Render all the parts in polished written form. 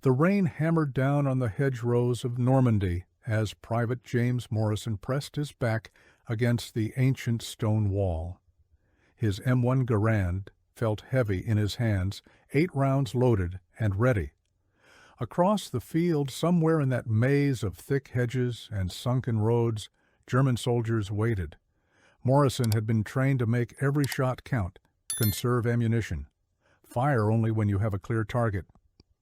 The rain hammered down on the hedgerows of Normandy as Private James Morrison pressed his back against the ancient stone wall. His M1 Garand felt heavy in his hands, 8 rounds loaded and ready. Across the field, somewhere in that maze of thick hedges and sunken roads, German soldiers waited. Morrison had been trained to make every shot count, conserve ammunition. Fire only when you have a clear target.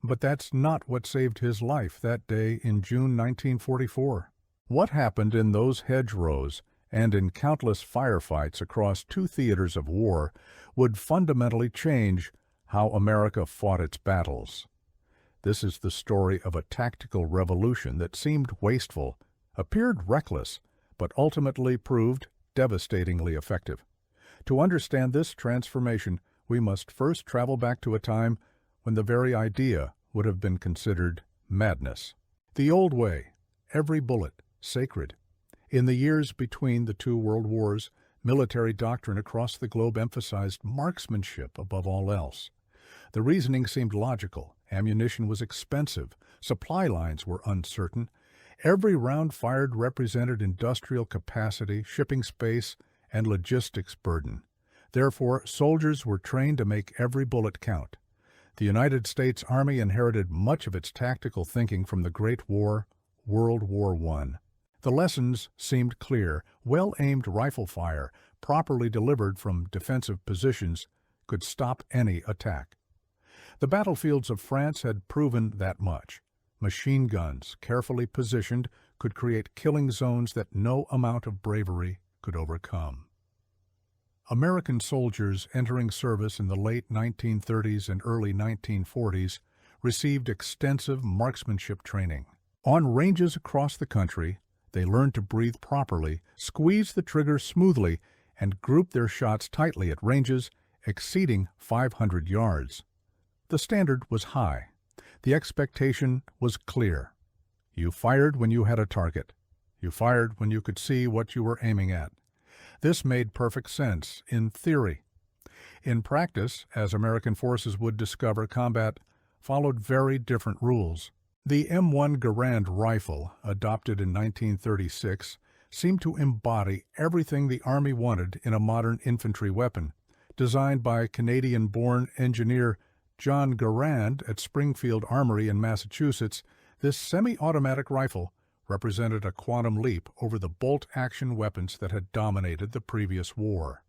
But that's not what saved his life that day in June 1944. What happened in those hedgerows and in countless firefights across 2 theaters of war would fundamentally change how America fought its battles. This is the story of a tactical revolution that seemed wasteful, appeared reckless, but ultimately proved devastatingly effective. To understand this transformation, we must first travel back to a time when the very idea would have been considered madness. The old way, every bullet sacred. In the years between the 2 world wars, military doctrine across the globe emphasized marksmanship above all else. The reasoning seemed logical. Ammunition was expensive. Supply lines were uncertain. Every round fired represented industrial capacity, shipping space, and logistics burden. Therefore, soldiers were trained to make every bullet count. The United States Army inherited much of its tactical thinking from the Great War, World War I. The lessons seemed clear. Well-aimed rifle fire, properly delivered from defensive positions, could stop any attack. The battlefields of France had proven that much. Machine guns, carefully positioned, could create killing zones that no amount of bravery could overcome. American soldiers entering service in the late 1930s and early 1940s received extensive marksmanship training. On ranges across the country, they learned to breathe properly, squeeze the trigger smoothly, and group their shots tightly at ranges exceeding 500 yards. The standard was high. The expectation was clear. You fired when you had a target. You fired when you could see what you were aiming at. This made perfect sense in theory. In practice, as American forces would discover, combat followed very different rules. The M1 Garand rifle, adopted in 1936, seemed to embody everything the Army wanted in a modern infantry weapon. Designed by Canadian-born engineer John Garand at Springfield Armory in Massachusetts, this semi-automatic rifle represented a quantum leap over the bolt-action weapons that had dominated the previous war.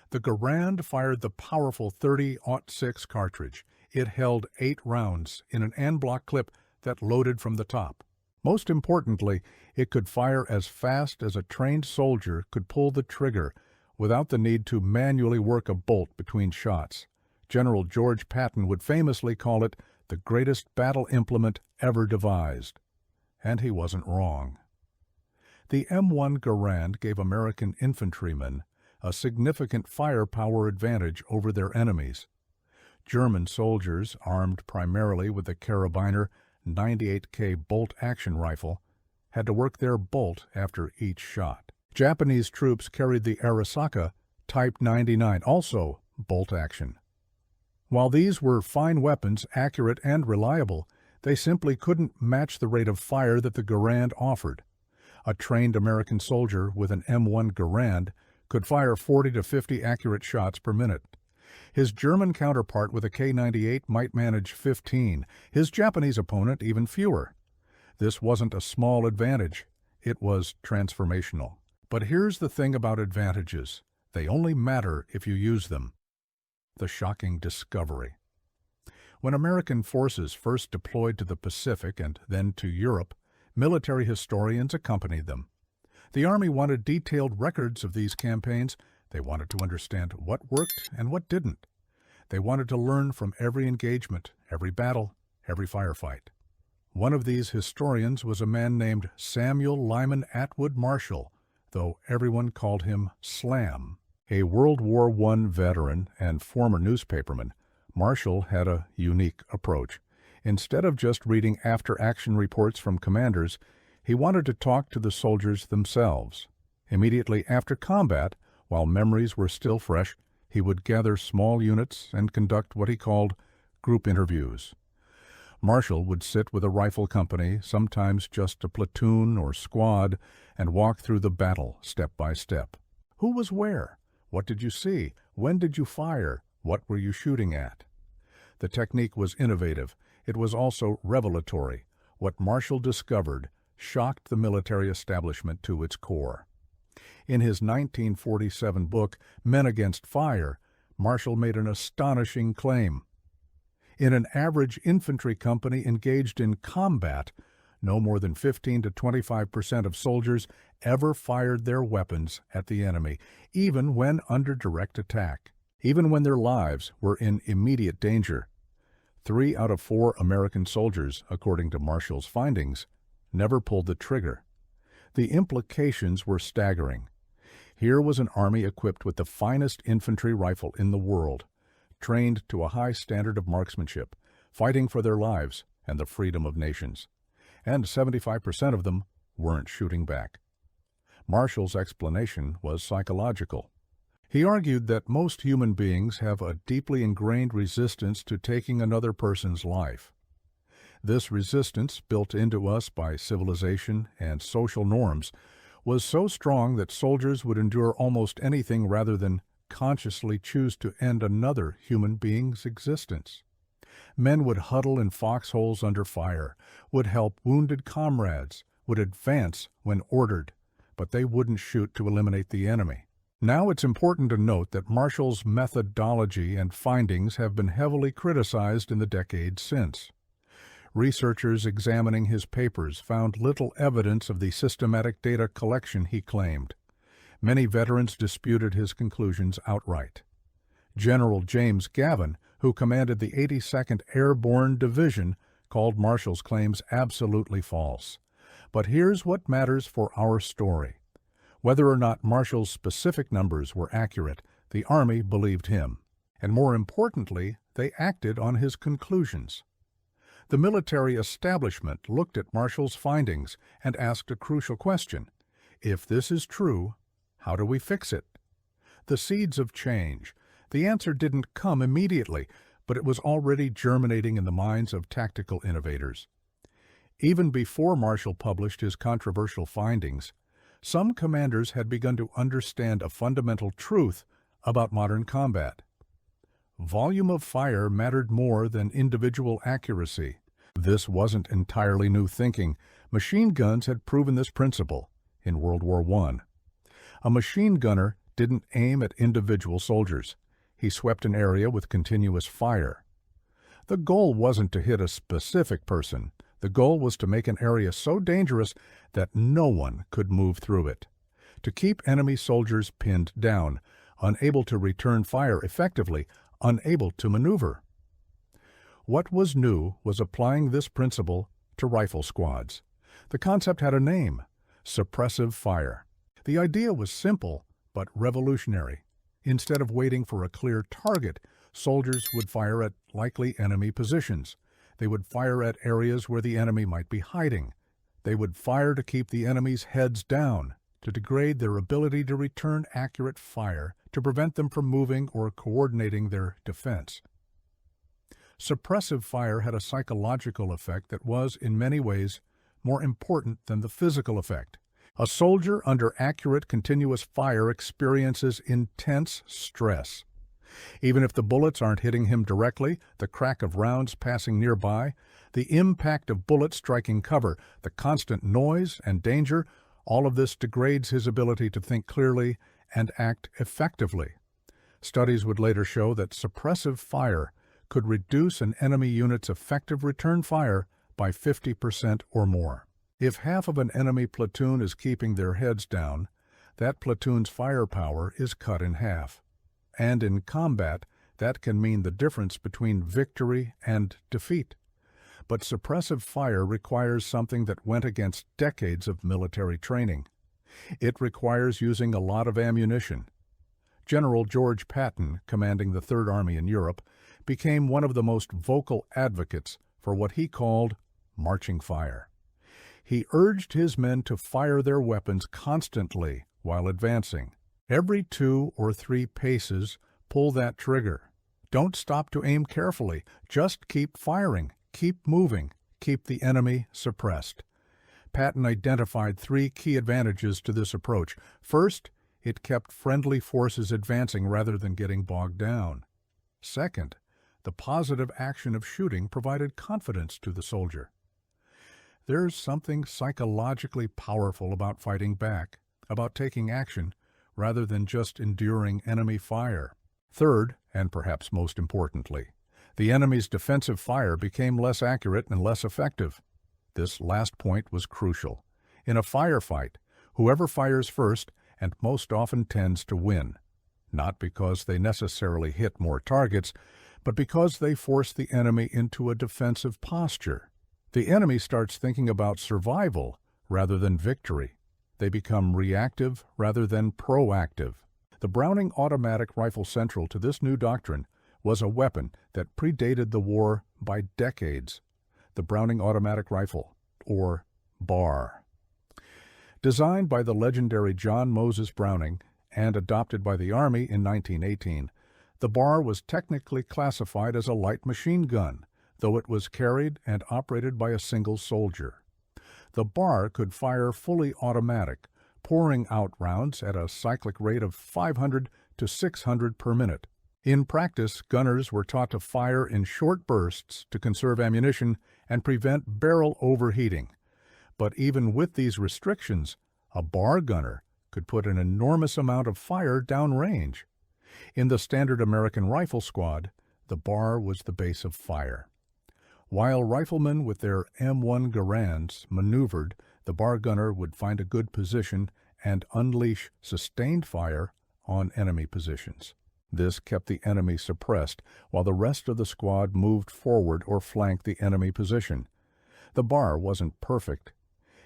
The Garand fired the powerful .30-06 cartridge. It held 8 rounds in an en-bloc clip that loaded from the top. Most importantly, it could fire as fast as a trained soldier could pull the trigger without the need to manually work a bolt between shots. General George Patton would famously call it the greatest battle implement ever devised. And he wasn't wrong. The M1 Garand gave American infantrymen a significant firepower advantage over their enemies. German soldiers, armed primarily with the Karabiner 98K bolt-action rifle, had to work their bolt after each shot. Japanese troops carried the Arisaka Type 99, also bolt-action. While these were fine weapons, accurate and reliable, they simply couldn't match the rate of fire that the Garand offered. A trained American soldier with an M1 Garand could fire 40 to 50 accurate shots per minute. His German counterpart with a K98 might manage 15, his Japanese opponent even fewer. This wasn't a small advantage, it was transformational. But here's the thing about advantages: they only matter if you use them. The shocking discovery. When American forces first deployed to the Pacific and then to Europe, military historians accompanied them. The Army wanted detailed records of these campaigns. They wanted to understand what worked and what didn't. They wanted to learn from every engagement, every battle, every firefight. One of these historians was a man named Samuel Lyman Atwood Marshall, though everyone called him Slam. A World War I veteran and former newspaperman, Marshall had a unique approach. Instead of just reading after-action reports from commanders, he wanted to talk to the soldiers themselves. Immediately after combat, while memories were still fresh, he would gather small units and conduct what he called group interviews. Marshall would sit with a rifle company, sometimes just a platoon or squad, and walk through the battle step by step. Who was where? What did you see? When did you fire? What were you shooting at? The technique was innovative. It was also revelatory. What Marshall discovered shocked the military establishment to its core. In his 1947 book, Men Against Fire, Marshall made an astonishing claim. In an average infantry company engaged in combat, no more than 15 to 25% of soldiers ever fired their weapons at the enemy, even when under direct attack, even when their lives were in immediate danger. 3 out of 4 American soldiers, according to Marshall's findings, never pulled the trigger. The implications were staggering. Here was an army equipped with the finest infantry rifle in the world, trained to a high standard of marksmanship, fighting for their lives and the freedom of nations. And 75% of them weren't shooting back. Marshall's explanation was psychological. He argued that most human beings have a deeply ingrained resistance to taking another person's life. This resistance, built into us by civilization and social norms, was so strong that soldiers would endure almost anything rather than consciously choose to end another human being's existence. Men would huddle in foxholes under fire, would help wounded comrades, would advance when ordered, but they wouldn't shoot to eliminate the enemy. Now it's important to note that Marshall's methodology and findings have been heavily criticized in the decades since. Researchers examining his papers found little evidence of the systematic data collection he claimed. Many veterans disputed his conclusions outright. General James Gavin, who commanded the 82nd Airborne Division, called Marshall's claims absolutely false. But here's what matters for our story. Whether or not Marshall's specific numbers were accurate, the Army believed him. And more importantly, they acted on his conclusions. The military establishment looked at Marshall's findings and asked a crucial question. If this is true, how do we fix it? The seeds of change. The answer didn't come immediately, but it was already germinating in the minds of tactical innovators. Even before Marshall published his controversial findings, some commanders had begun to understand a fundamental truth about modern combat. Volume of fire mattered more than individual accuracy. This wasn't entirely new thinking. Machine guns had proven this principle in World War I. A machine gunner didn't aim at individual soldiers. He swept an area with continuous fire. The goal wasn't to hit a specific person. The goal was to make an area so dangerous that no one could move through it, to keep enemy soldiers pinned down, unable to return fire effectively, unable to maneuver. What was new was applying this principle to rifle squads. The concept had a name: suppressive fire. The idea was simple but revolutionary. Instead of waiting for a clear target, soldiers would fire at likely enemy positions. They would fire at areas where the enemy might be hiding. They would fire to keep the enemy's heads down, to degrade their ability to return accurate fire, to prevent them from moving or coordinating their defense. Suppressive fire had a psychological effect that was, in many ways, more important than the physical effect. A soldier under accurate continuous fire experiences intense stress. Even if the bullets aren't hitting him directly, the crack of rounds passing nearby, the impact of bullets striking cover, the constant noise and danger, all of this degrades his ability to think clearly and act effectively. Studies would later show that suppressive fire could reduce an enemy unit's effective return fire by 50% or more. If half of an enemy platoon is keeping their heads down, that platoon's firepower is cut in half. And in combat, that can mean the difference between victory and defeat. But suppressive fire requires something that went against decades of military training. It requires using a lot of ammunition. General George Patton, commanding the Third Army in Europe, became one of the most vocal advocates for what he called marching fire. He urged his men to fire their weapons constantly while advancing. Every 2 or 3 paces, pull that trigger. Don't stop to aim carefully. Just keep firing. keep moving, keep the enemy suppressed. Patton identified three key advantages to this approach. First, it kept friendly forces advancing rather than getting bogged down. Second, the positive action of shooting provided confidence to the soldier. There's something psychologically powerful about fighting back, about taking action, rather than just enduring enemy fire. Third, and perhaps most importantly, the enemy's defensive fire became less accurate and less effective. This last point was crucial. In a firefight, whoever fires first and most often tends to win, not because they necessarily hit more targets, but because they force the enemy into a defensive posture. The enemy starts thinking about survival rather than victory. They become reactive rather than proactive. The Browning automatic rifle central to this new doctrine was a weapon that predated the war by decades. The Browning automatic rifle, or BAR. Designed by the legendary John Moses Browning and adopted by the Army in 1918, the BAR was technically classified as a light machine gun, though it was carried and operated by a single soldier. The BAR could fire fully automatic, pouring out rounds at a cyclic rate of 500 to 600 per minute. In practice, gunners were taught to fire in short bursts to conserve ammunition and prevent barrel overheating. But even with these restrictions, a BAR gunner could put an enormous amount of fire downrange. In the standard American rifle squad, the BAR was the base of fire. While riflemen with their M1 Garands maneuvered, the BAR gunner would find a good position and unleash sustained fire on enemy positions. This kept the enemy suppressed while the rest of the squad moved forward or flanked the enemy position. The BAR wasn't perfect.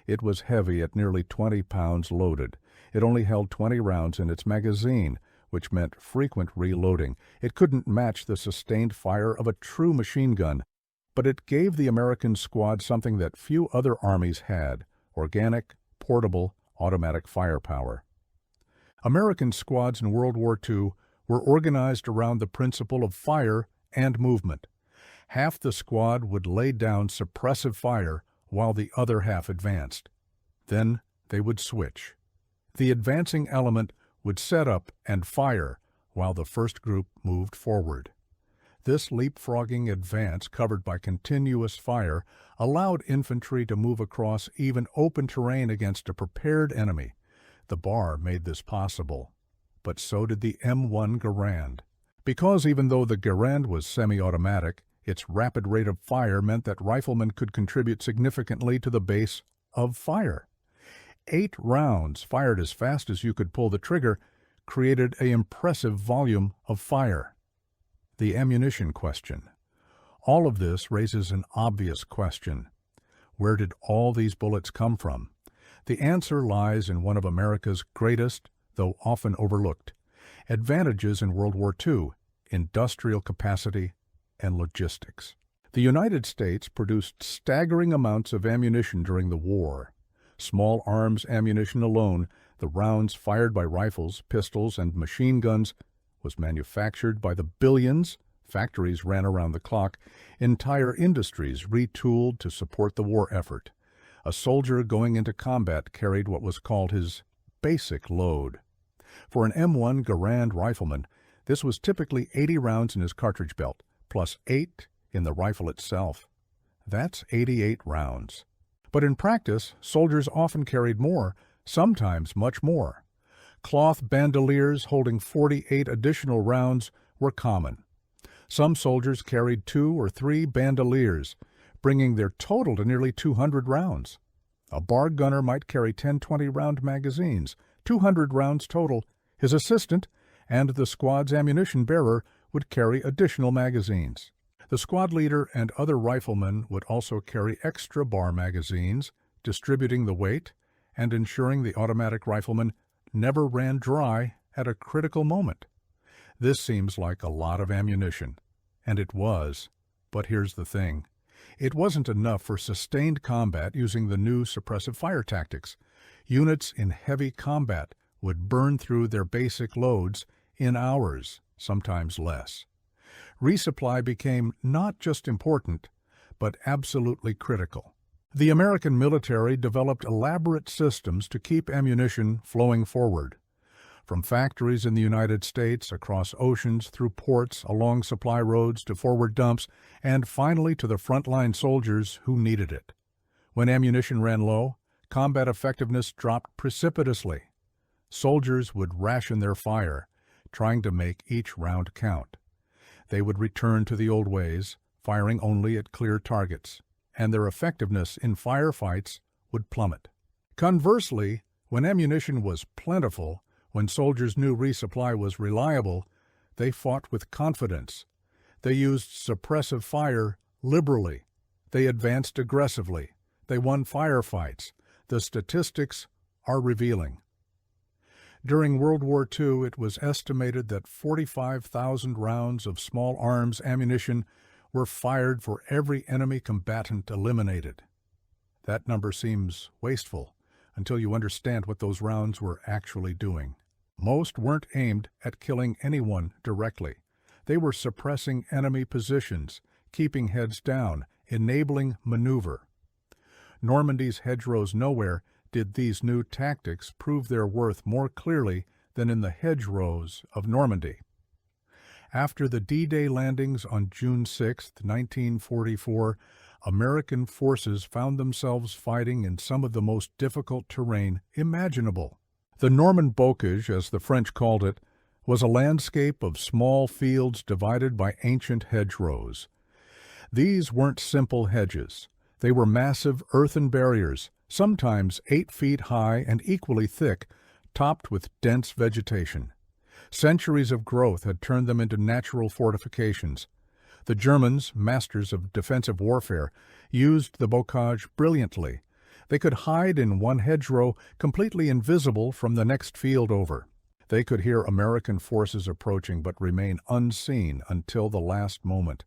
It was heavy at nearly 20 pounds loaded. It only held 20 rounds in its magazine, which meant frequent reloading. It couldn't match the sustained fire of a true machine gun, but it gave the American squad something that few other armies had: organic, portable, automatic firepower. American squads in World War II were organized around the principle of fire and movement. Half the squad would lay down suppressive fire while the other half advanced. Then they would switch. The advancing element would set up and fire while the first group moved forward. This leapfrogging advance, covered by continuous fire, allowed infantry to move across even open terrain against a prepared enemy. The BAR made this possible, but so did the M1 Garand. Because even though the Garand was semi-automatic, its rapid rate of fire meant that riflemen could contribute significantly to the base of fire. 8 rounds, fired as fast as you could pull the trigger, created an impressive volume of fire. The ammunition question. All of this raises an obvious question. Where did all these bullets come from? The answer lies in one of America's greatest, though often overlooked, advantages in World War II: industrial capacity and logistics. The United States produced staggering amounts of ammunition during the war. Small arms ammunition alone, the rounds fired by rifles, pistols, and machine guns, was manufactured by the billions. Factories ran around the clock. Entire industries retooled to support the war effort. A soldier going into combat carried what was called his basic load. For an M1 Garand rifleman, this was typically 80 rounds in his cartridge belt, plus 8 in the rifle itself. That's 88 rounds. But in practice, soldiers often carried more, sometimes much more. Cloth bandoliers holding 48 additional rounds were common. Some soldiers carried 2 or 3 bandoliers, bringing their total to nearly 200 rounds. A BAR gunner might carry 10-20 round magazines, 200 rounds total. His assistant and the squad's ammunition bearer would carry additional magazines. The squad leader and other riflemen would also carry extra BAR magazines, distributing the weight and ensuring the automatic rifleman never ran dry at a critical moment. This seems like a lot of ammunition, and it was. But here's the thing. It wasn't enough for sustained combat using the new suppressive fire tactics. Units in heavy combat would burn through their basic loads in hours, sometimes less. Resupply became not just important, but absolutely critical. The American military developed elaborate systems to keep ammunition flowing forward. From factories in the United States, across oceans, through ports, along supply roads, to forward dumps, and finally to the frontline soldiers who needed it. When ammunition ran low, combat effectiveness dropped precipitously. Soldiers would ration their fire, trying to make each round count. They would return to the old ways, firing only at clear targets, and their effectiveness in firefights would plummet. Conversely, when ammunition was plentiful, when soldiers knew resupply was reliable, they fought with confidence. They used suppressive fire liberally. They advanced aggressively. They won firefights. The statistics are revealing. During World War II, it was estimated that 45,000 rounds of small arms ammunition were fired for every enemy combatant eliminated. That number seems wasteful until you understand what those rounds were actually doing. Most weren't aimed at killing anyone directly. They were suppressing enemy positions, keeping heads down, enabling maneuver. Normandy's hedgerows nowhere did these new tactics prove their worth more clearly than in the hedgerows of Normandy. After the D-Day landings on June 6, 1944, American forces found themselves fighting in some of the most difficult terrain imaginable. The Norman bocage, as the French called it, was a landscape of small fields divided by ancient hedgerows. These weren't simple hedges. They were massive earthen barriers, sometimes 8 feet high and equally thick, topped with dense vegetation. Centuries of growth had turned them into natural fortifications. The Germans, masters of defensive warfare, used the bocage brilliantly. They could hide in one hedgerow, completely invisible from the next field over. They could hear American forces approaching but remain unseen until the last moment.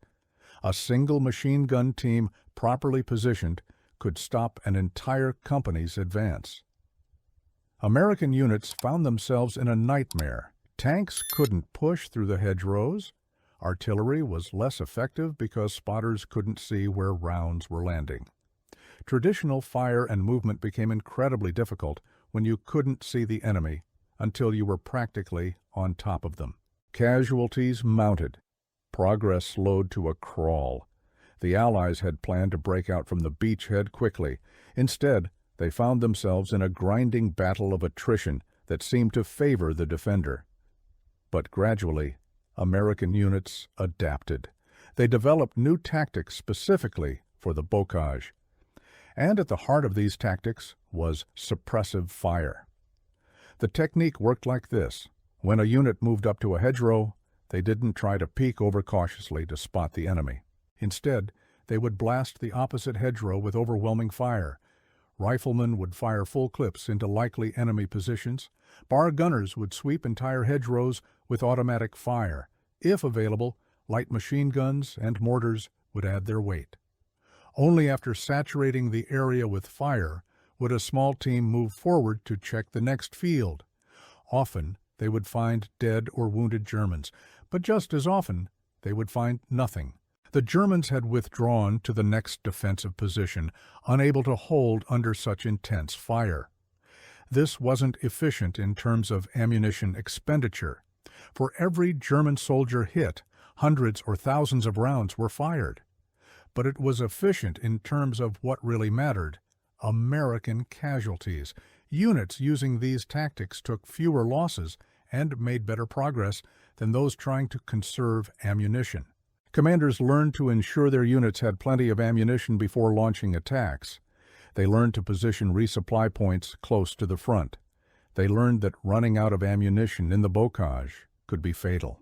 A single machine gun team, properly positioned, could stop an entire company's advance. American units found themselves in a nightmare. Tanks couldn't push through the hedgerows. Artillery was less effective because spotters couldn't see where rounds were landing. Traditional fire and movement became incredibly difficult when you couldn't see the enemy until you were practically on top of them. Casualties mounted. Progress slowed to a crawl. The Allies had planned to break out from the beachhead quickly. Instead, they found themselves in a grinding battle of attrition that seemed to favor the defender. But gradually, American units adapted. They developed new tactics specifically for the bocage. And at the heart of these tactics was suppressive fire. The technique worked like this. When a unit moved up to a hedgerow, they didn't try to peek over cautiously to spot the enemy. Instead, they would blast the opposite hedgerow with overwhelming fire. Riflemen would fire full clips into likely enemy positions. Bar gunners would sweep entire hedgerows with automatic fire. If available, light machine guns and mortars would add their weight. Only after saturating the area with fire would a small team move forward to check the next field. Often, they would find dead or wounded Germans, but just as often, they would find nothing. The Germans had withdrawn to the next defensive position, unable to hold under such intense fire. This wasn't efficient in terms of ammunition expenditure. For every German soldier hit, hundreds or thousands of rounds were fired. But it was efficient in terms of what really mattered: American casualties. Units using these tactics took fewer losses and made better progress than those trying to conserve ammunition. Commanders learned to ensure their units had plenty of ammunition before launching attacks. They learned to position resupply points close to the front. They learned that running out of ammunition in the bocage could be fatal.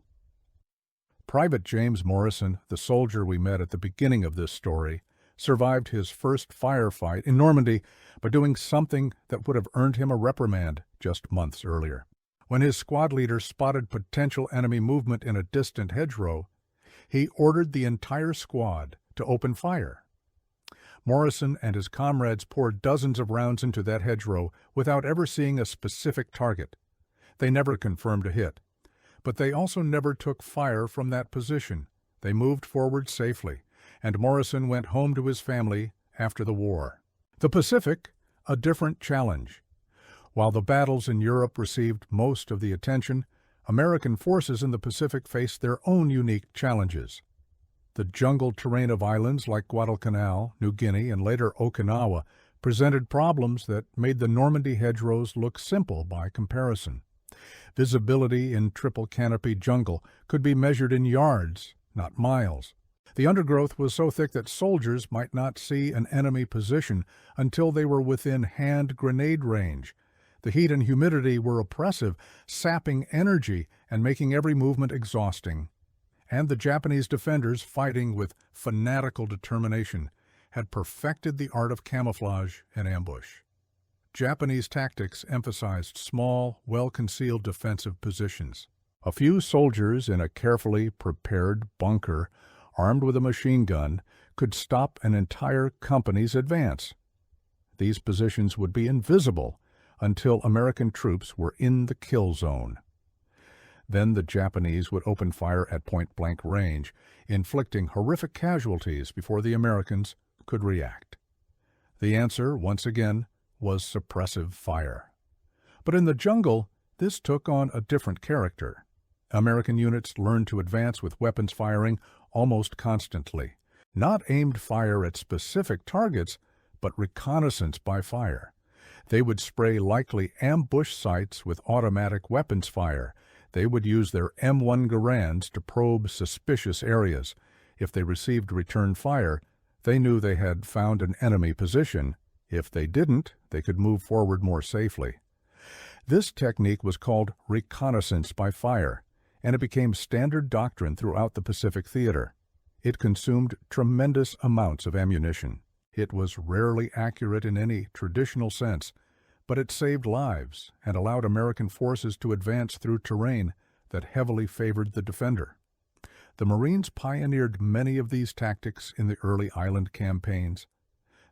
Private James Morrison, the soldier we met at the beginning of this story, survived his first firefight in Normandy by doing something that would have earned him a reprimand just months earlier. When his squad leader spotted potential enemy movement in a distant hedgerow, he ordered the entire squad to open fire. Morrison and his comrades poured dozens of rounds into that hedgerow without ever seeing a specific target. They never confirmed a hit. But they also never took fire from that position. They moved forward safely, and Morrison went home to his family after the war. The Pacific, a different challenge. While the battles in Europe received most of the attention, American forces in the Pacific faced their own unique challenges. The jungle terrain of islands like Guadalcanal, New Guinea, and later Okinawa presented problems that made the Normandy hedgerows look simple by comparison. Visibility in triple canopy jungle could be measured in yards, not miles. The undergrowth was so thick that soldiers might not see an enemy position until they were within hand grenade range. The heat and humidity were oppressive, sapping energy and making every movement exhausting. And the Japanese defenders, fighting with fanatical determination, had perfected the art of camouflage and ambush. Japanese tactics emphasized small, well-concealed defensive positions. A few soldiers in a carefully prepared bunker, armed with a machine gun, could stop an entire company's advance. These positions would be invisible until American troops were in the kill zone. Then the Japanese would open fire at point-blank range, inflicting horrific casualties before the Americans could react. The answer, once again, was suppressive fire. But in the jungle, this took on a different character. American units learned to advance with weapons firing almost constantly. Not aimed fire at specific targets, but reconnaissance by fire. They would spray likely ambush sites with automatic weapons fire. They would use their M1 Garands to probe suspicious areas. If they received return fire, they knew they had found an enemy position. If they didn't, they could move forward more safely. This technique was called reconnaissance by fire, and it became standard doctrine throughout the Pacific theater. It consumed tremendous amounts of ammunition. It was rarely accurate in any traditional sense, but it saved lives and allowed American forces to advance through terrain that heavily favored the defender. The Marines pioneered many of these tactics in the early island campaigns.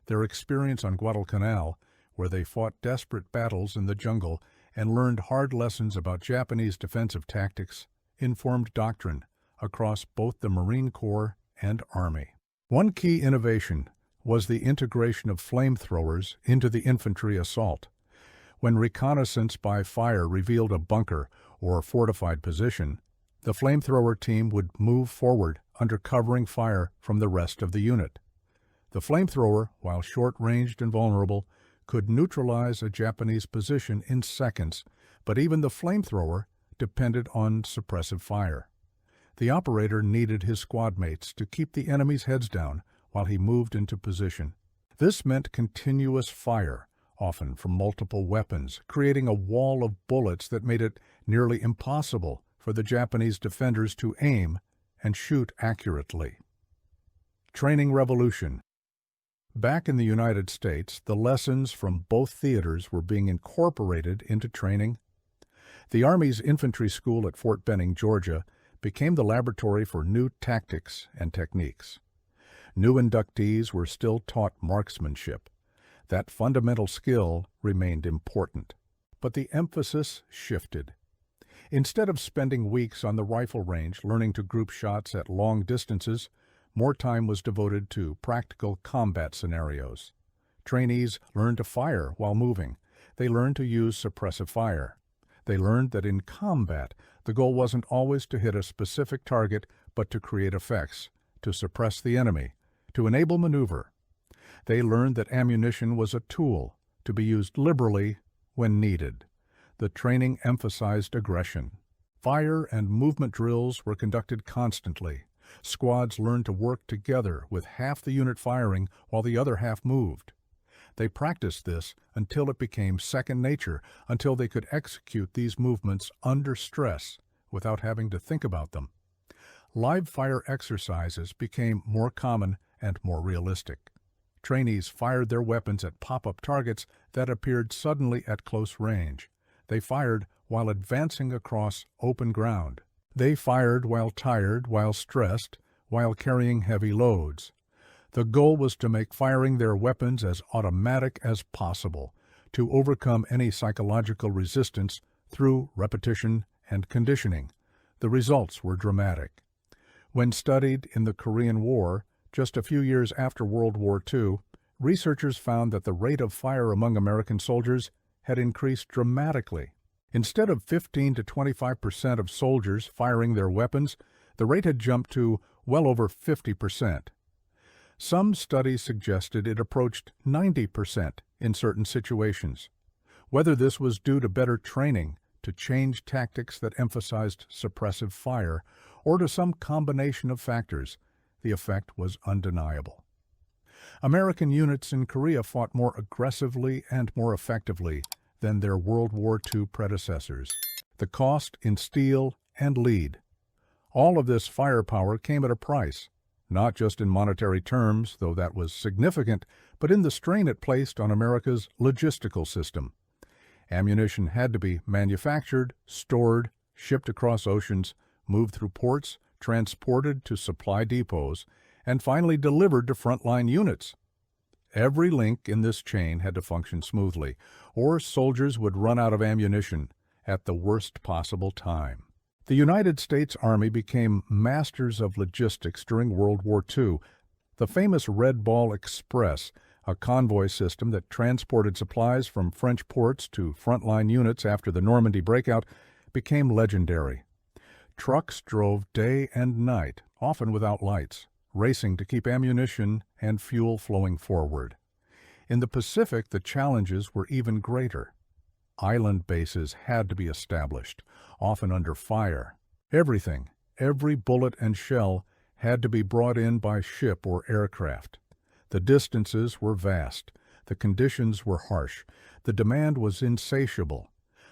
Their experience on Guadalcanal, where they fought desperate battles in the jungle and learned hard lessons about Japanese defensive tactics, informed doctrine across both the Marine Corps and Army. One key innovation was the integration of flamethrowers into the infantry assault. When reconnaissance by fire revealed a bunker or fortified position, the flamethrower team would move forward under covering fire from the rest of the unit. The flamethrower, while short-ranged and vulnerable, could neutralize a Japanese position in seconds, but even the flamethrower depended on suppressive fire. The operator needed his squad mates to keep the enemy's heads down while he moved into position. This meant continuous fire, often from multiple weapons, creating a wall of bullets that made it nearly impossible for the Japanese defenders to aim and shoot accurately. Training revolution. Back in the United States, the lessons from both theaters were being incorporated into training. The Army's infantry school at Fort Benning, Georgia, became the laboratory for new tactics and techniques. New inductees were still taught marksmanship. That fundamental skill remained important. But the emphasis shifted. Instead of spending weeks on the rifle range learning to group shots at long distances, more time was devoted to practical combat scenarios. Trainees learned to fire while moving. They learned to use suppressive fire. They learned that in combat, the goal wasn't always to hit a specific target, but to create effects, to suppress the enemy, to enable maneuver. They learned that ammunition was a tool, to be used liberally when needed. The training emphasized aggression. Fire and movement drills were conducted constantly. Squads learned to work together with half the unit firing while the other half moved. They practiced this until it became second nature, until they could execute these movements under stress without having to think about them. Live fire exercises became more common and more realistic. Trainees fired their weapons at pop-up targets that appeared suddenly at close range. They fired while advancing across open ground. They fired while tired, while stressed, while carrying heavy loads. The goal was to make firing their weapons as automatic as possible, to overcome any psychological resistance through repetition and conditioning. The results were dramatic. When studied in the Korean War, Just a few years after World War II, researchers found that the rate of fire among American soldiers had increased dramatically. Instead of 15 to 25% of soldiers firing their weapons, the rate had jumped to well over 50%. Some studies suggested it approached 90% in certain situations. Whether this was due to better training, to change tactics that emphasized suppressive fire, or to some combination of factors, the effect was undeniable. American units in Korea fought more aggressively and more effectively than their World War II predecessors. The cost in steel and lead. All of this firepower came at a price, not just in monetary terms, though that was significant, but in the strain it placed on America's logistical system. Ammunition had to be manufactured, stored, shipped across oceans, moved through ports, transported to supply depots, and finally delivered to frontline units. Every link in this chain had to function smoothly, or soldiers would run out of ammunition at the worst possible time. The United States Army became masters of logistics during World War II. The famous Red Ball Express, a convoy system that transported supplies from French ports to frontline units after the Normandy breakout, became legendary. Trucks drove day and night, often without lights, racing to keep ammunition and fuel flowing forward. In the Pacific, the challenges were even greater. Island bases had to be established, often under fire. Everything, every bullet and shell, had to be brought in by ship or aircraft. The distances were vast, the conditions were harsh, the demand was insatiable.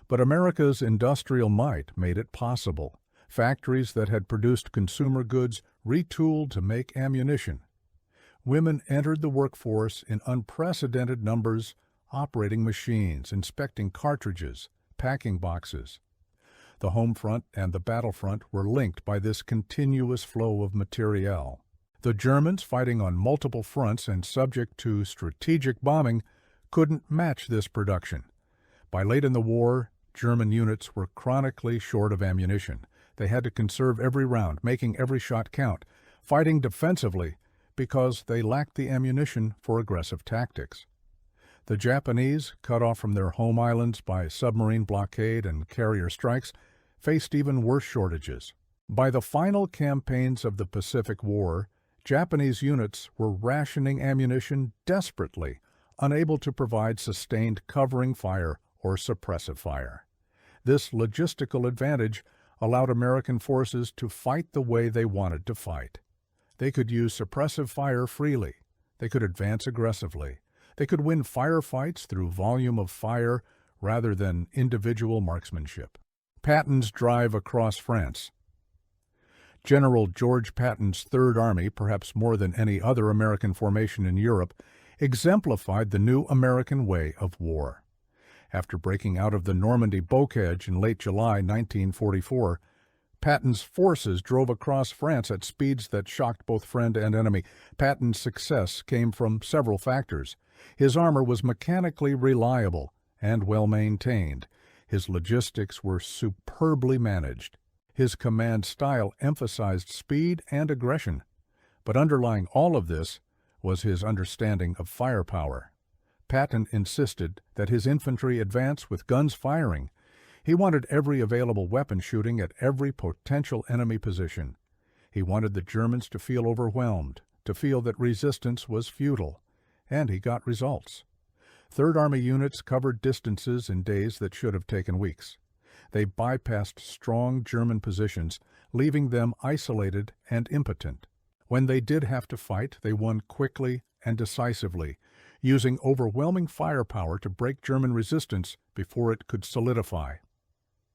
But America's industrial might made it possible. Factories that had produced consumer goods retooled to make ammunition. Women entered the workforce in unprecedented numbers, operating machines, inspecting cartridges, packing boxes. The home front and the battlefront were linked by this continuous flow of materiel. The Germans, fighting on multiple fronts and subject to strategic bombing, couldn't match this production. By late in the war, German units were chronically short of ammunition. They had to conserve every round, making every shot count, fighting defensively because they lacked the ammunition for aggressive tactics. The Japanese, cut off from their home islands by submarine blockade and carrier strikes, faced even worse shortages. By the final campaigns of the Pacific War, Japanese units were rationing ammunition desperately, unable to provide sustained covering fire or suppressive fire. This logistical advantage allowed American forces to fight the way they wanted to fight. They could use suppressive fire freely. They could advance aggressively. They could win firefights through volume of fire rather than individual marksmanship. Patton's drive across France. General George Patton's Third Army, perhaps more than any other American formation in Europe, exemplified the new American way of war. After breaking out of the Normandy bocage in late July 1944, Patton's forces drove across France at speeds that shocked both friend and enemy. Patton's success came from several factors. His armor was mechanically reliable and well-maintained. His logistics were superbly managed. His command style emphasized speed and aggression. But underlying all of this was his understanding of firepower. Patton insisted that his infantry advance with guns firing. He wanted every available weapon shooting at every potential enemy position. He wanted the Germans to feel overwhelmed, to feel that resistance was futile. And he got results. Third Army units covered distances in days that should have taken weeks. They bypassed strong German positions, leaving them isolated and impotent. When they did have to fight, they won quickly and decisively, using overwhelming firepower to break German resistance before it could solidify.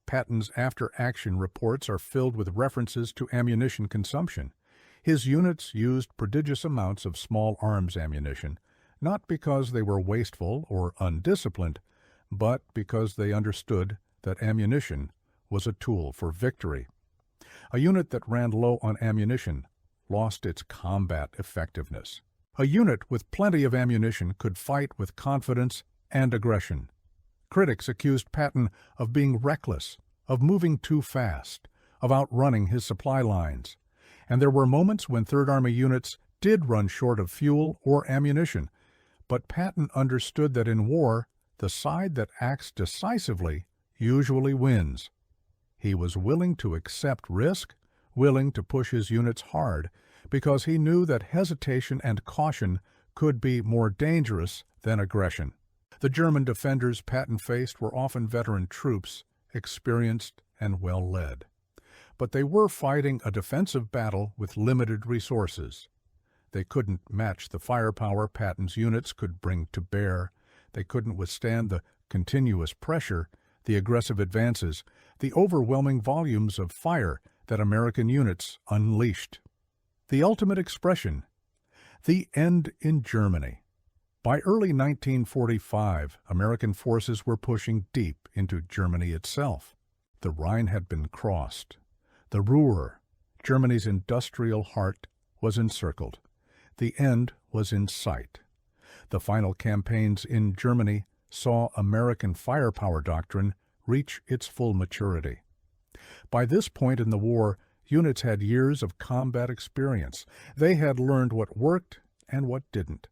Patton's after-action reports are filled with references to ammunition consumption. His units used prodigious amounts of small arms ammunition, not because they were wasteful or undisciplined, but because they understood that ammunition was a tool for victory. A unit that ran low on ammunition lost its combat effectiveness. A unit with plenty of ammunition could fight with confidence and aggression. Critics accused Patton of being reckless, of moving too fast, of outrunning his supply lines. And there were moments when Third Army units did run short of fuel or ammunition, but Patton understood that in war, the side that acts decisively usually wins. He was willing to accept risk, willing to push his units hard, because he knew that hesitation and caution could be more dangerous than aggression. The German defenders Patton faced were often veteran troops, experienced and well led. But they were fighting a defensive battle with limited resources. They couldn't match the firepower Patton's units could bring to bear. They couldn't withstand the continuous pressure, the aggressive advances, the overwhelming volumes of fire that American units unleashed. The ultimate expression: the end in Germany. By early 1945, American forces were pushing deep into Germany itself. The Rhine had been crossed. The Ruhr, Germany's industrial heart, was encircled. The end was in sight. The final campaigns in Germany saw American firepower doctrine reach its full maturity. By this point in the war, units had years of combat experience. They had learned what worked and what didn't.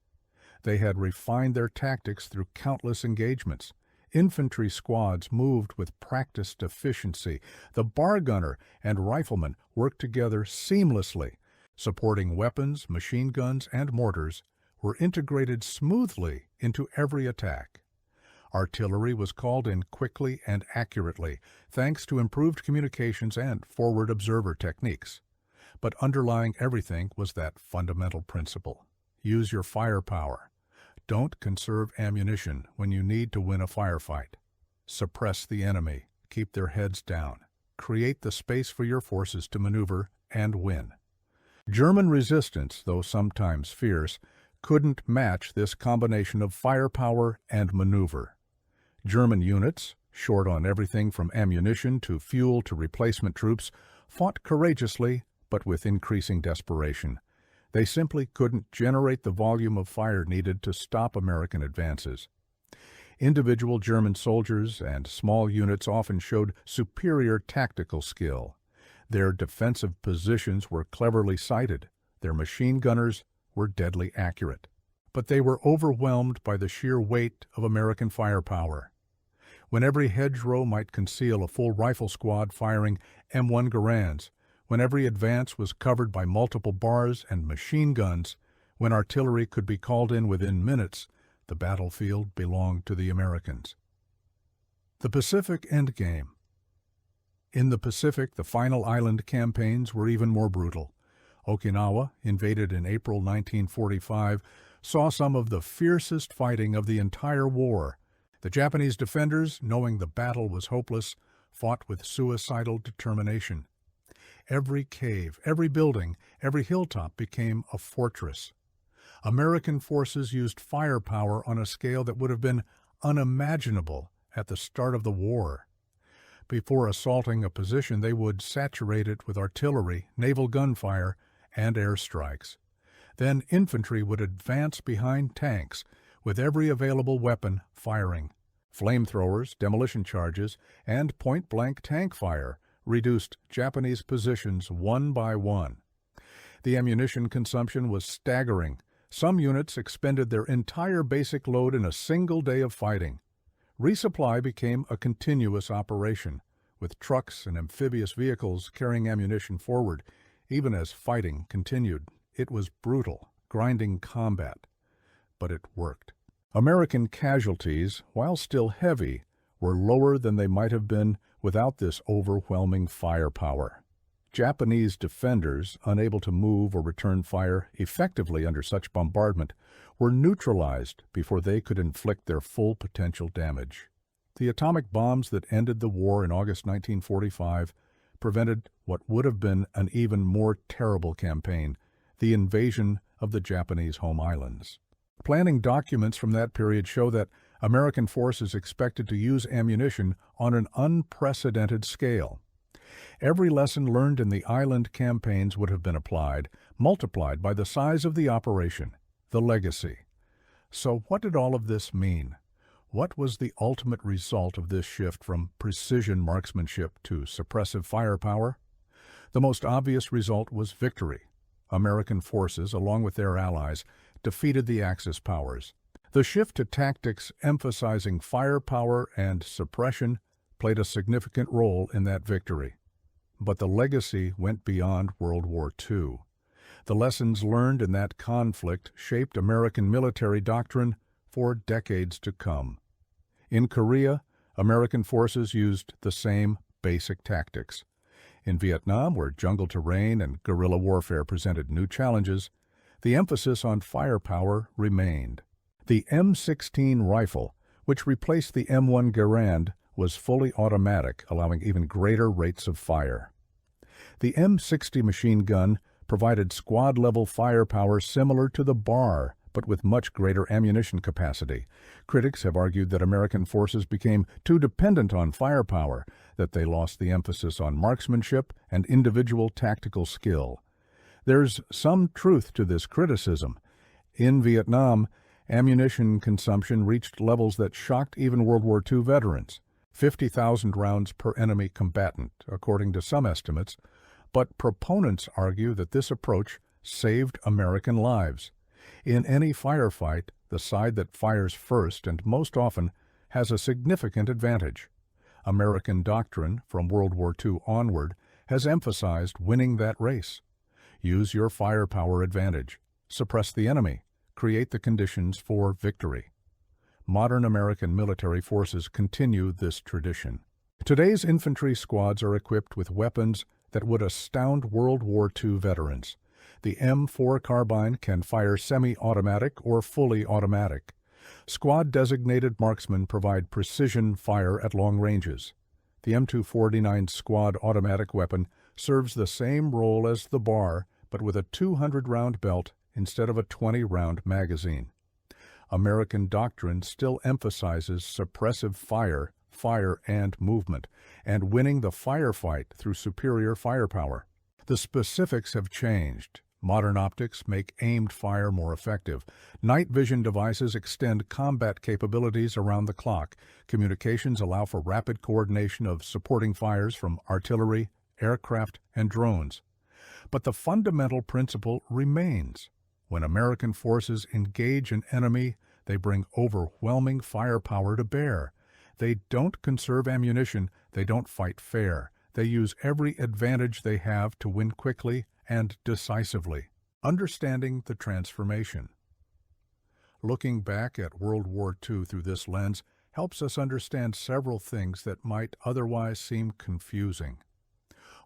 They had refined their tactics through countless engagements. Infantry squads moved with practiced efficiency. The bar gunner and rifleman worked together seamlessly. Supporting weapons, machine guns, and mortars were integrated smoothly into every attack. Artillery was called in quickly and accurately, thanks to improved communications and forward observer techniques. But underlying everything was that fundamental principle: use your firepower. Don't conserve ammunition when you need to win a firefight. Suppress the enemy. Keep their heads down. Create the space for your forces to maneuver and win. German resistance, though sometimes fierce, couldn't match this combination of firepower and maneuver. German units, short on everything from ammunition to fuel to replacement troops, fought courageously but with increasing desperation. They simply couldn't generate the volume of fire needed to stop American advances. Individual German soldiers and small units often showed superior tactical skill. Their defensive positions were cleverly sighted. Their machine gunners were deadly accurate. But they were overwhelmed by the sheer weight of American firepower. When every hedgerow might conceal a full rifle squad firing M1 Garands, when every advance was covered by multiple bars and machine guns, when artillery could be called in within minutes, the battlefield belonged to the Americans. The Pacific Endgame. In the Pacific, the final island campaigns were even more brutal. Okinawa, invaded in April 1945, saw some of the fiercest fighting of the entire war. The Japanese defenders, knowing the battle was hopeless, fought with suicidal determination. Every cave, every building, every hilltop became a fortress. American forces used firepower on a scale that would have been unimaginable at the start of the war. Before assaulting a position, they would saturate it with artillery, naval gunfire, and airstrikes. Then infantry would advance behind tanks, with every available weapon firing. Flamethrowers, demolition charges, and point-blank tank fire reduced Japanese positions one by one. The ammunition consumption was staggering. Some units expended their entire basic load in a single day of fighting. Resupply became a continuous operation, with trucks and amphibious vehicles carrying ammunition forward, even as fighting continued. It was brutal, grinding combat, but it worked. American casualties, while still heavy, were lower than they might have been without this overwhelming firepower. Japanese defenders, unable to move or return fire effectively under such bombardment, were neutralized before they could inflict their full potential damage. The atomic bombs that ended the war in August 1945 prevented what would have been an even more terrible campaign, the invasion of the Japanese home islands. Planning documents from that period show that American forces expected to use ammunition on an unprecedented scale. Every lesson learned in the island campaigns would have been applied, multiplied by the size of the operation, the legacy. So what did all of this mean? What was the ultimate result of this shift from precision marksmanship to suppressive firepower? The most obvious result was victory. American forces, along with their allies, defeated the Axis powers. The shift to tactics emphasizing firepower and suppression played a significant role in that victory. But the legacy went beyond World War II. The lessons learned in that conflict shaped American military doctrine for decades to come. In Korea, American forces used the same basic tactics. In Vietnam, where jungle terrain and guerrilla warfare presented new challenges, the emphasis on firepower remained. The M16 rifle, which replaced the M1 Garand, was fully automatic, allowing even greater rates of fire. The M60 machine gun provided squad-level firepower similar to the BAR, but with much greater ammunition capacity. Critics have argued that American forces became too dependent on firepower, that they lost the emphasis on marksmanship and individual tactical skill. There's some truth to this criticism. In Vietnam, ammunition consumption reached levels that shocked even World War II veterans, 50,000 rounds per enemy combatant, according to some estimates, but proponents argue that this approach saved American lives. In any firefight, the side that fires first and most often has a significant advantage. American doctrine from World War II onward has emphasized winning that race. Use your firepower advantage. Suppress the enemy. Create the conditions for victory. Modern American military forces continue this tradition. Today's infantry squads are equipped with weapons that would astound World War II veterans. The M4 carbine can fire semi-automatic or fully automatic. Squad-designated marksmen provide precision fire at long ranges. The M249 squad automatic weapon serves the same role as the BAR, but with a 200-round belt instead of a 20-round magazine. American doctrine still emphasizes suppressive fire, and movement, and winning the firefight through superior firepower. The specifics have changed. Modern optics make aimed fire more effective. Night vision devices extend combat capabilities around the clock. Communications allow for rapid coordination of supporting fires from artillery, aircraft, and drones. But the fundamental principle remains. When American forces engage an enemy, they bring overwhelming firepower to bear. They don't conserve ammunition, they don't fight fair. They use every advantage they have to win quickly and decisively. Understanding the transformation. Looking back at World War II through this lens helps us understand several things that might otherwise seem confusing.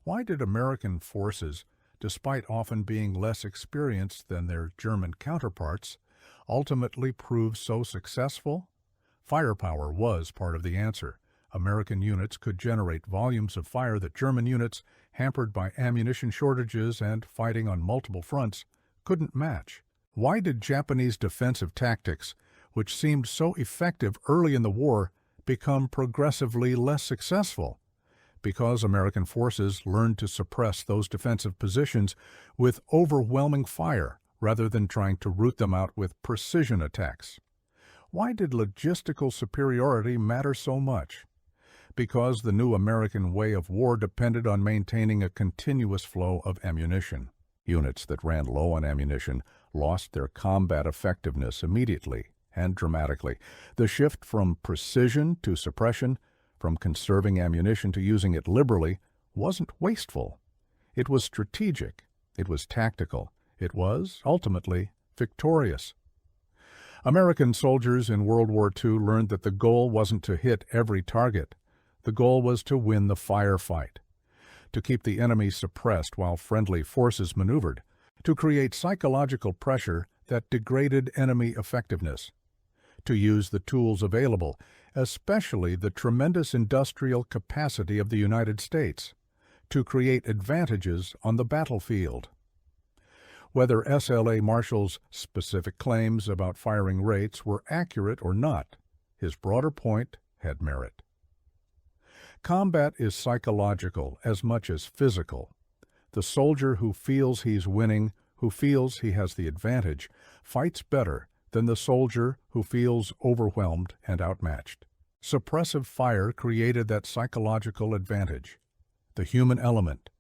Why did American forces, despite often being less experienced than their German counterparts, ultimately prove so successful? Firepower was part of the answer. American units could generate volumes of fire that German units, hampered by ammunition shortages and fighting on multiple fronts, couldn't match. Why did Japanese defensive tactics, which seemed so effective early in the war, become progressively less successful? Because American forces learned to suppress those defensive positions with overwhelming fire rather than trying to root them out with precision attacks. Why did logistical superiority matter so much? Because the new American way of war depended on maintaining a continuous flow of ammunition. Units that ran low on ammunition lost their combat effectiveness immediately and dramatically. The shift from precision to suppression, from conserving ammunition to using it liberally, wasn't wasteful. It was strategic. It was tactical. It was, ultimately, victorious. American soldiers in World War II learned that the goal wasn't to hit every target. The goal was to win the firefight, to keep the enemy suppressed while friendly forces maneuvered, to create psychological pressure that degraded enemy effectiveness, to use the tools available, especially the tremendous industrial capacity of the United States, to create advantages on the battlefield. Whether S.L.A. Marshall's specific claims about firing rates were accurate or not, his broader point had merit. Combat is psychological as much as physical. The soldier who feels he's winning, who feels he has the advantage, fights better than the soldier who feels overwhelmed and outmatched. Suppressive fire created that psychological advantage. The human element.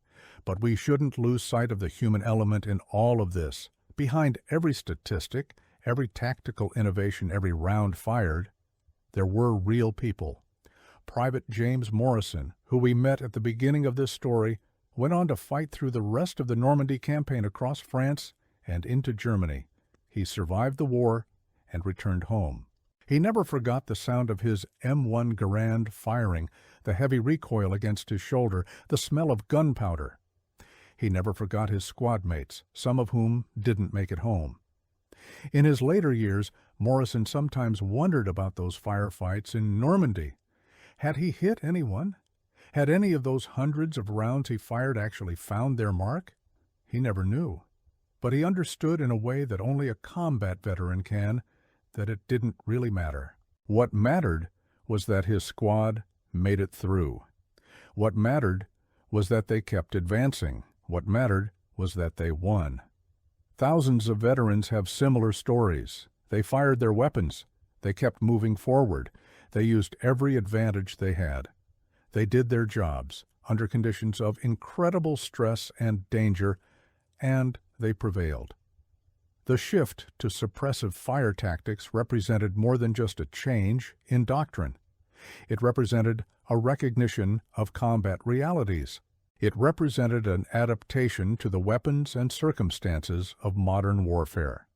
But we shouldn't lose sight of the human element in all of this. Behind every statistic, every tactical innovation, every round fired, there were real people. Private James Morrison, who we met at the beginning of this story, went on to fight through the rest of the Normandy campaign across France and into Germany. He survived the war and returned home. He never forgot the sound of his M1 Garand firing, the heavy recoil against his shoulder, the smell of gunpowder. He never forgot his squad mates, some of whom didn't make it home. In his later years, Morrison sometimes wondered about those firefights in Normandy. Had he hit anyone? Had any of those hundreds of rounds he fired actually found their mark? He never knew. But he understood in a way that only a combat veteran can, that it didn't really matter. What mattered was that his squad made it through. What mattered was that they kept advancing. What mattered was that they won. Thousands of veterans have similar stories. They fired their weapons. They kept moving forward. They used every advantage they had. They did their jobs under conditions of incredible stress and danger, and they prevailed. The shift to suppressive fire tactics represented more than just a change in doctrine. It represented a recognition of combat realities. It represented an adaptation to the weapons and circumstances of modern warfare.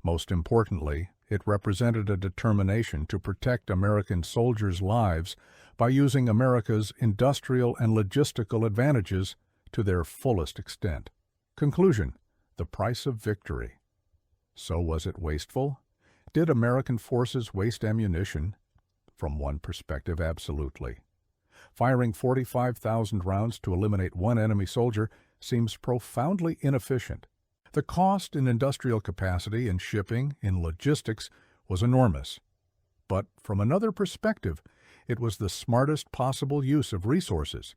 Most importantly, it represented a determination to protect American soldiers' lives by using America's industrial and logistical advantages to their fullest extent. Conclusion: the price of victory. So was it wasteful? Did American forces waste ammunition? From one perspective, absolutely. Firing 45,000 rounds to eliminate one enemy soldier seems profoundly inefficient. The cost in industrial capacity, in shipping, in logistics was enormous. But from another perspective, it was the smartest possible use of resources.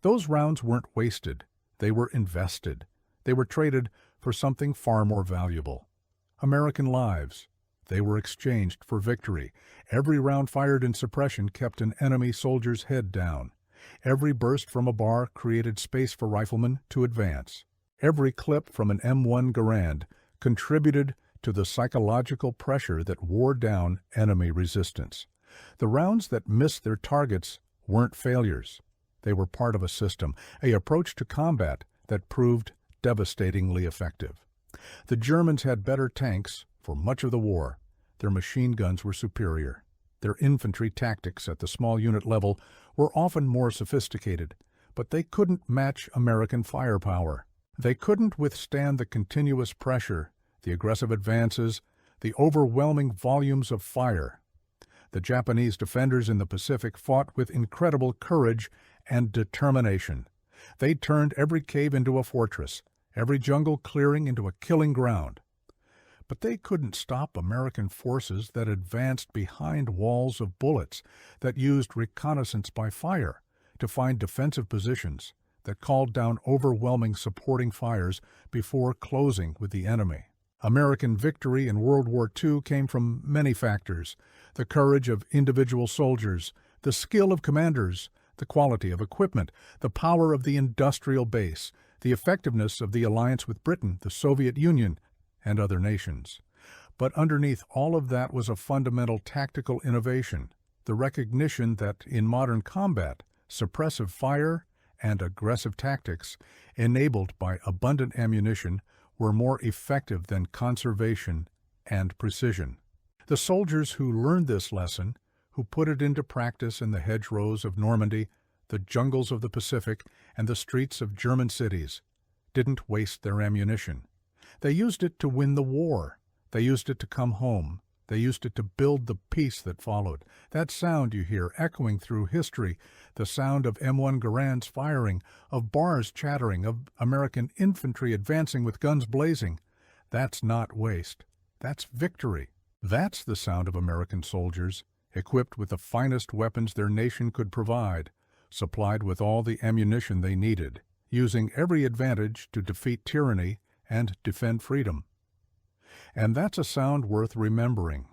Those rounds weren't wasted. They were invested. They were traded for something far more valuable: American lives. They were exchanged for victory. Every round fired in suppression kept an enemy soldier's head down. Every burst from a bar created space for riflemen to advance. Every clip from an M1 Garand contributed to the psychological pressure that wore down enemy resistance. The rounds that missed their targets weren't failures. They were part of a system, an approach to combat that proved devastatingly effective. The Germans had better tanks for much of the war. Their machine guns were superior. Their infantry tactics at the small unit level were often more sophisticated, but they couldn't match American firepower. They couldn't withstand the continuous pressure, the aggressive advances, the overwhelming volumes of fire. The Japanese defenders in the Pacific fought with incredible courage and determination. They turned every cave into a fortress, every jungle clearing into a killing ground. But they couldn't stop American forces that advanced behind walls of bullets, that used reconnaissance by fire to find defensive positions, that called down overwhelming supporting fires before closing with the enemy. American victory in World War II came from many factors: the courage of individual soldiers, the skill of commanders, the quality of equipment, the power of the industrial base, the effectiveness of the alliance with Britain, the Soviet Union, and other nations. But underneath all of that was a fundamental tactical innovation, the recognition that in modern combat, suppressive fire and aggressive tactics, enabled by abundant ammunition, were more effective than conservation and precision. The soldiers who learned this lesson, who put it into practice in the hedgerows of Normandy, the jungles of the Pacific, and the streets of German cities, didn't waste their ammunition. They used it to win the war. They used it to come home. They used it to build the peace that followed. That sound you hear echoing through history, the sound of M1 Garand's firing, of bars chattering, of American infantry advancing with guns blazing, that's not waste. That's victory. That's the sound of American soldiers, equipped with the finest weapons their nation could provide, supplied with all the ammunition they needed, using every advantage to defeat tyranny and defend freedom. And that's a sound worth remembering.